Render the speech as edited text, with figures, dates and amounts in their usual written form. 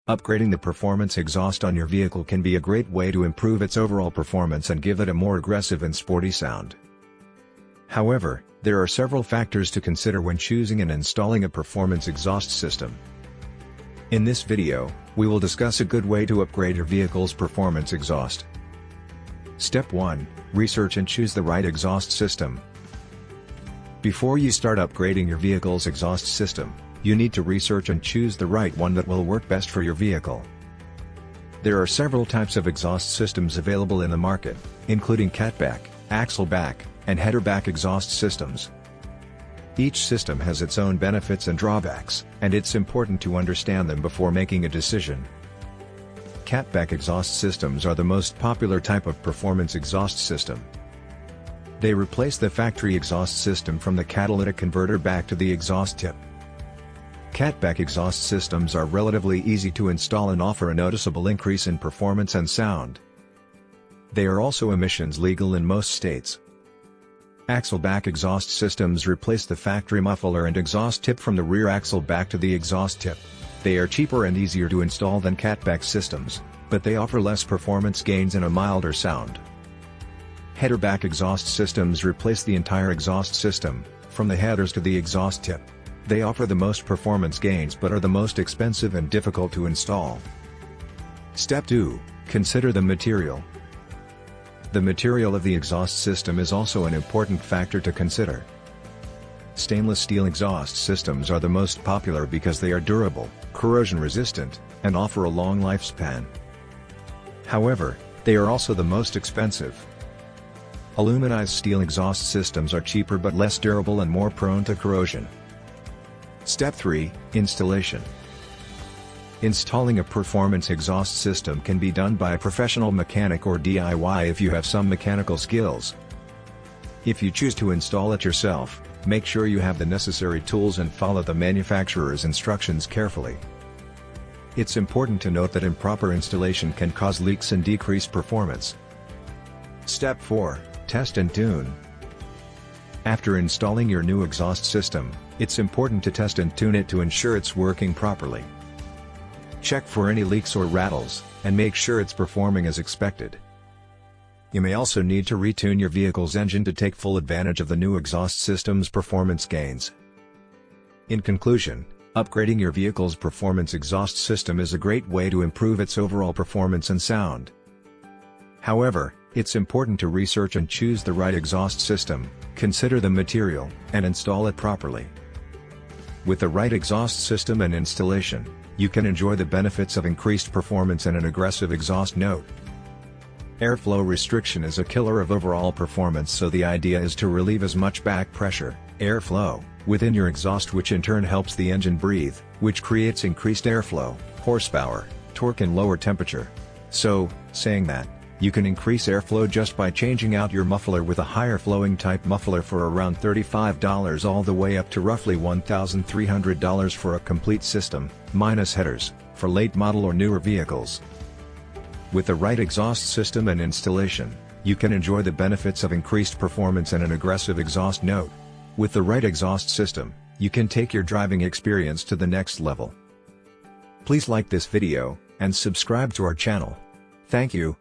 Upgrading the performance exhaust on your vehicle can be a great way to improve its overall performance and give it a more aggressive and sporty sound. However, there are several factors to consider when choosing and installing a performance exhaust system. In this video, we will discuss a good way to upgrade your vehicle's performance exhaust. Step 1. Research and choose the right exhaust system. Before you start upgrading your vehicle's exhaust system, you need to research and choose the right one that will work best for your vehicle. There are several types of exhaust systems available in the market, including catback, axleback, and headerback exhaust systems. Each system has its own benefits and drawbacks, and it's important to understand them before making a decision. Catback exhaust systems are the most popular type of performance exhaust system. They replace the factory exhaust system from the catalytic converter back to the exhaust tip. Catback exhaust systems are relatively easy to install and offer a noticeable increase in performance and sound. They are also emissions legal in most states. Axleback exhaust systems replace the factory muffler and exhaust tip from the rear axle back to the exhaust tip. They are cheaper and easier to install than catback systems, but they offer less performance gains and a milder sound. Headerback exhaust systems replace the entire exhaust system, from the headers to the exhaust tip. They offer the most performance gains but are the most expensive and difficult to install. Step 2. Consider the material. The material of the exhaust system is also an important factor to consider. Stainless steel exhaust systems are the most popular because they are durable, corrosion-resistant, and offer a long lifespan. However, they are also the most expensive. Aluminized steel exhaust systems are cheaper but less durable and more prone to corrosion. Step 3. Installation. Installing a performance exhaust system can be done by a professional mechanic or DIY if you have some mechanical skills. If you choose to install it yourself, make sure you have the necessary tools and follow the manufacturer's instructions carefully. It's important to note that improper installation can cause leaks and decrease performance. Step 4. Test and tune. After installing your new exhaust system, it's important to test and tune it to ensure it's working properly. Check for any leaks or rattles, and make sure it's performing as expected. You may also need to retune your vehicle's engine to take full advantage of the new exhaust system's performance gains. In conclusion, upgrading your vehicle's performance exhaust system is a great way to improve its overall performance and sound. However, it's important to research and choose the right exhaust system, consider the material, and install it properly. With the right exhaust system and installation, you can enjoy the benefits of increased performance and an aggressive exhaust note. Airflow restriction is a killer of overall performance, so the idea is to relieve as much back pressure, airflow, within your exhaust, which in turn helps the engine breathe, which creates increased airflow, horsepower, torque and lower temperature. So, saying that, you can increase airflow just by changing out your muffler with a higher flowing type muffler for around $35 all the way up to roughly $1,300 for a complete system, minus headers, for late model or newer vehicles. With the right exhaust system and installation, you can enjoy the benefits of increased performance and an aggressive exhaust note. With the right exhaust system, you can take your driving experience to the next level. Please like this video, and subscribe to our channel. Thank you.